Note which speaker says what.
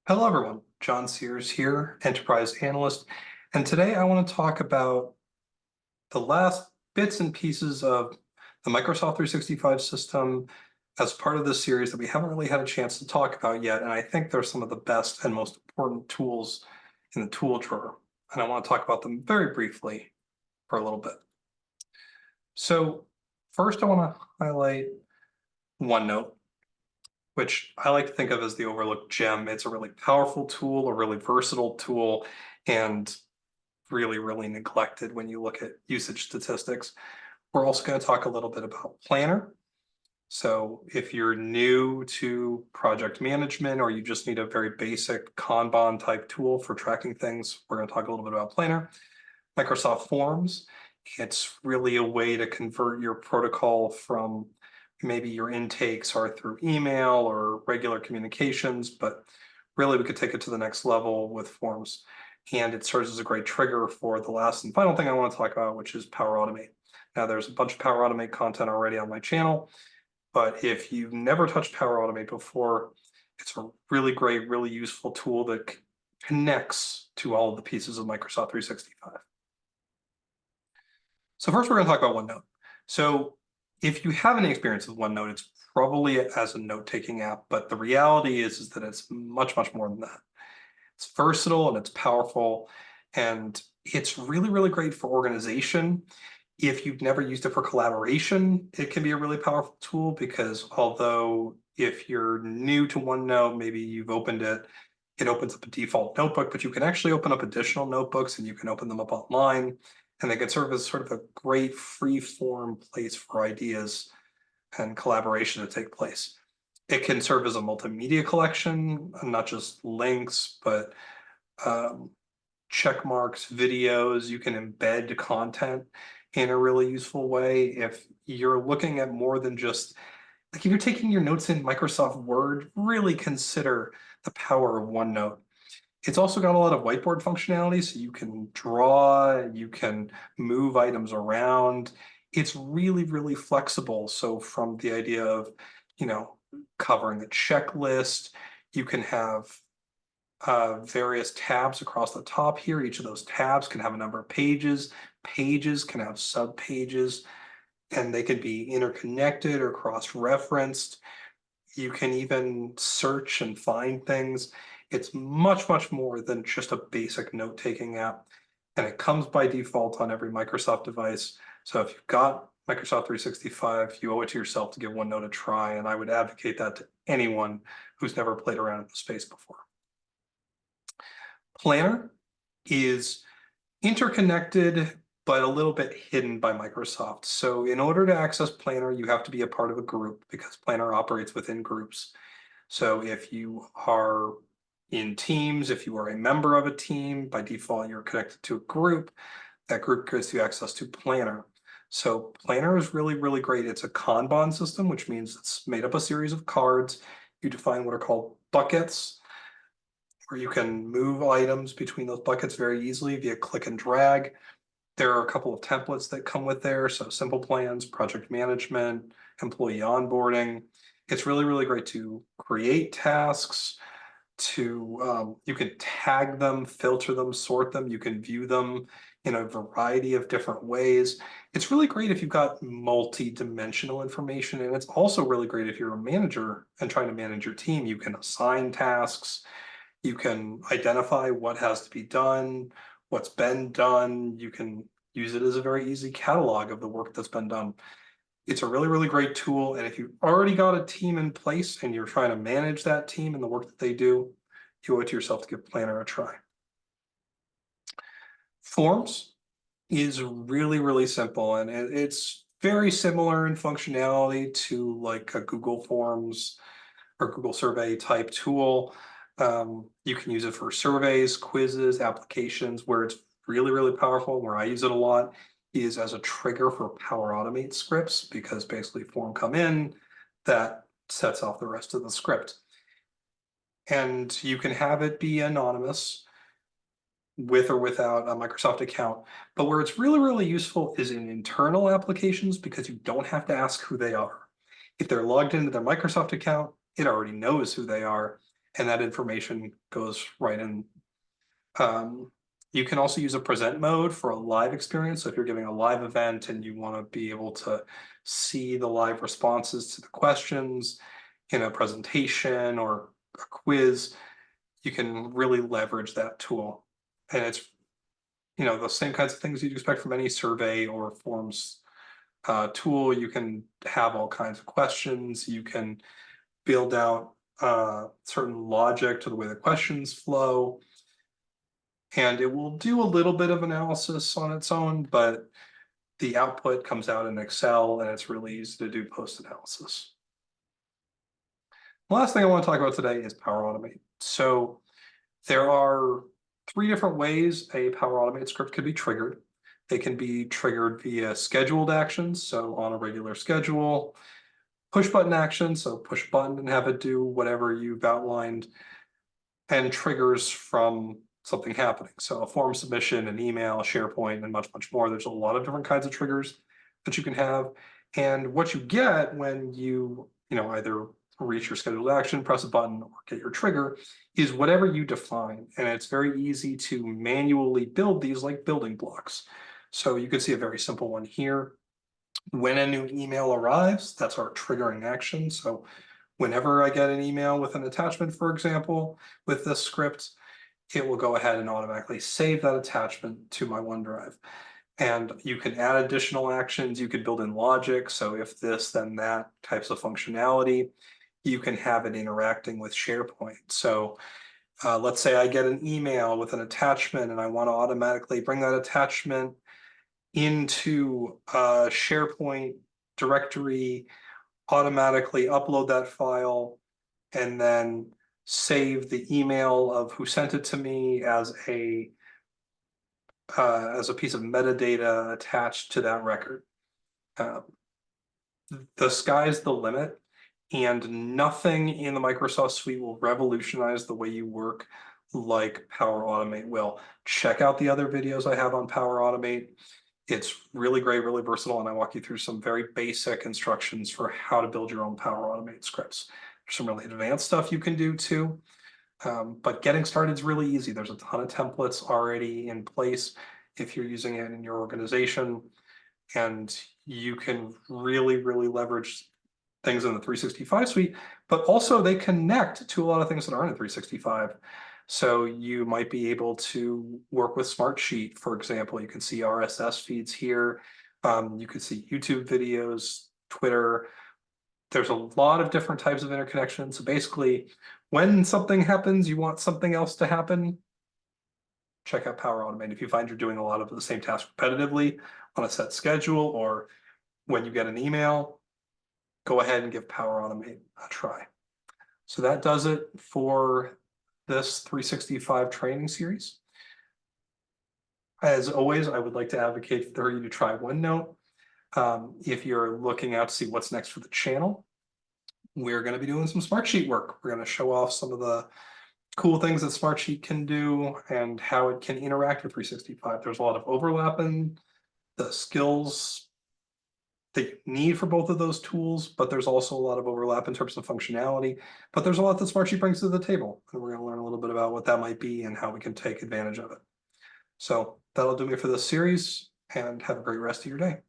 Speaker 1: Hello, everyone. John Sears here, enterprise analyst. And today I want to talk about the last bits and pieces of the Microsoft 365 system as part of this series that we haven't really had a chance to talk about yet. And I think they're some of the best and most important tools in the tool drawer. And I want to talk about them very briefly for a little bit. So first, I want to highlight OneNote, which I like to think of as the overlooked gem. It's a really powerful tool, a really versatile tool, and really, really neglected when you look at usage statistics. We're also going to talk a little bit about Planner. So if you're new to project management or you just need a very basic Kanban type tool for tracking things, we're going to talk a little bit about Planner. Microsoft Forms, it's really a way to convert your protocol from maybe your intakes are through email or regular communications, but really we could take it to the next level with Forms. And it serves as a great trigger for the last and final thing I want to talk about, which is Power Automate. Now, there's a bunch of Power Automate content already on my channel, but if you've never touched Power Automate before, it's a really great, really useful tool that connects to all of the pieces of Microsoft 365. So first, we're going to talk about OneNote. So if you have any experience with OneNote, it's probably as a note-taking app, but the reality is that it's much, much more than that. It's versatile and it's powerful, and it's really, really great for organization. If you've never used it for collaboration, it can be a really powerful tool because although if you're new to OneNote, maybe you've opened it, it opens up a default notebook, but you can actually open up additional notebooks and you can open them up online, and they can serve as sort of a great free form place for ideas and collaboration to take place. It can serve as a multimedia collection, not just links, but check marks, videos. You can embed content in a really useful way. If you're looking at more than just, like if you're taking your notes in Microsoft Word, really consider the power of OneNote. It's also got a lot of whiteboard functionality, so you can draw, you can move items around. It's really, really flexible. So from the idea of, covering a checklist, you can have various tabs across the top here. Each of those tabs can have a number of pages. Pages can have subpages, and they can be interconnected or cross-referenced. You can even search and find things. It's much, much more than just a basic note-taking app, and it comes by default on every Microsoft device. So if you've got Microsoft 365, you owe it to yourself to give OneNote a try, and I would advocate that to anyone who's never played around in the space before. Planner is interconnected, but a little bit hidden by Microsoft. So in order to access Planner, you have to be a part of a group because Planner operates within groups. So if you are in teams, if you are a member of a team, by default, you're connected to a group. That group gives you access to Planner. So Planner is really, really great. It's a Kanban system, which means it's made up a series of cards. You define what are called buckets, where you can move items between those buckets very easily via click and drag. There are a couple of templates that come with there. So simple plans, project management, employee onboarding. It's really, really great to create tasks, you can tag them, filter them, sort them. You can view them in a variety of different ways. It's really great if you've got multi-dimensional information, and it's also really great if you're a manager and trying to manage your team. You can assign tasks, you can identify what has to be done, what's been done. You can use it as a very easy catalog of the work that's been done. It's a really, really great tool. And if you've already got a team in place and you're trying to manage that team and the work that they do, you owe it to yourself to give Planner a try. Forms is really, really simple, and it's very similar in functionality to like a Google Forms or Google Survey type tool. You can use it for surveys, quizzes, applications. Where it's really, really powerful, where I use it a lot, is as a trigger for Power Automate scripts, because basically form come in, that sets off the rest of the script. And you can have it be anonymous with or without a Microsoft account. But where it's really, really useful is in internal applications, because you don't have to ask who they are. If they're logged into their Microsoft account, it already knows who they are. and that information goes right in. You can also use a present mode for a live experience. So if you're giving a live event and you want to be able to see the live responses to the questions in a presentation or a quiz, you can really leverage that tool. And it's, the same kinds of things you'd expect from any survey or forms tool. You can have all kinds of questions. You can build out certain logic to the way the questions flow. And it will do a little bit of analysis on its own, but the output comes out in Excel and it's really easy to do post-analysis. The last thing I want to talk about today is Power Automate. So there are 3 different ways a Power Automate script could be triggered. They can be triggered via scheduled actions, so on a regular schedule, push button actions, so push button and have it do whatever you've outlined, and triggers from something happening. So a form submission, an email, SharePoint, and much, much more. There's a lot of different kinds of triggers that you can have. And what you get when you, either reach your scheduled action, press a button, or get your trigger is whatever you define. And it's very easy to manually build these like building blocks. So you can see a very simple one here. When a new email arrives, that's our triggering action. So whenever I get an email with an attachment, for example, with this script, it will go ahead and automatically save that attachment to my OneDrive. And you can add additional actions. You could build in logic. So if this, then that types of functionality, you can have it interacting with SharePoint. So let's say I get an email with an attachment and I want to automatically bring that attachment into a SharePoint directory, automatically upload that file, and then save the email of who sent it to me as a piece of metadata attached to that record. The sky's the limit, and nothing in the Microsoft suite will revolutionize the way you work like Power Automate will. Check out the other videos I have on Power Automate. It's really great, really versatile, and I walk you through some very basic instructions for how to build your own Power Automate scripts. There's some really advanced stuff you can do too, but getting started is really easy. There's a ton of templates already in place if you're using it in your organization, and you can really, really leverage things in the 365 suite, but also they connect to a lot of things that aren't in 365. So you might be able to work with Smartsheet, for example. You can see RSS feeds here. You can see YouTube videos, Twitter. There's a lot of different types of interconnection. So basically, when something happens, you want something else to happen, check out Power Automate. If you find you're doing a lot of the same task repetitively on a set schedule, or when you get an email, go ahead and give Power Automate a try. So that does it for this 365 training series. As always, I would like to advocate for you to try OneNote. If you're looking out to see what's next for the channel, we're going to be doing some Smartsheet work. We're going to show off some of the cool things that Smartsheet can do and how it can interact with 365. There's a lot of overlap in the skills that you need for both of those tools, but there's also a lot of overlap in terms of functionality. But there's a lot that Smartsheet brings to the table, and we're going to learn a little bit about what that might be and how we can take advantage of it. So that'll do me for this series, and have a great rest of your day.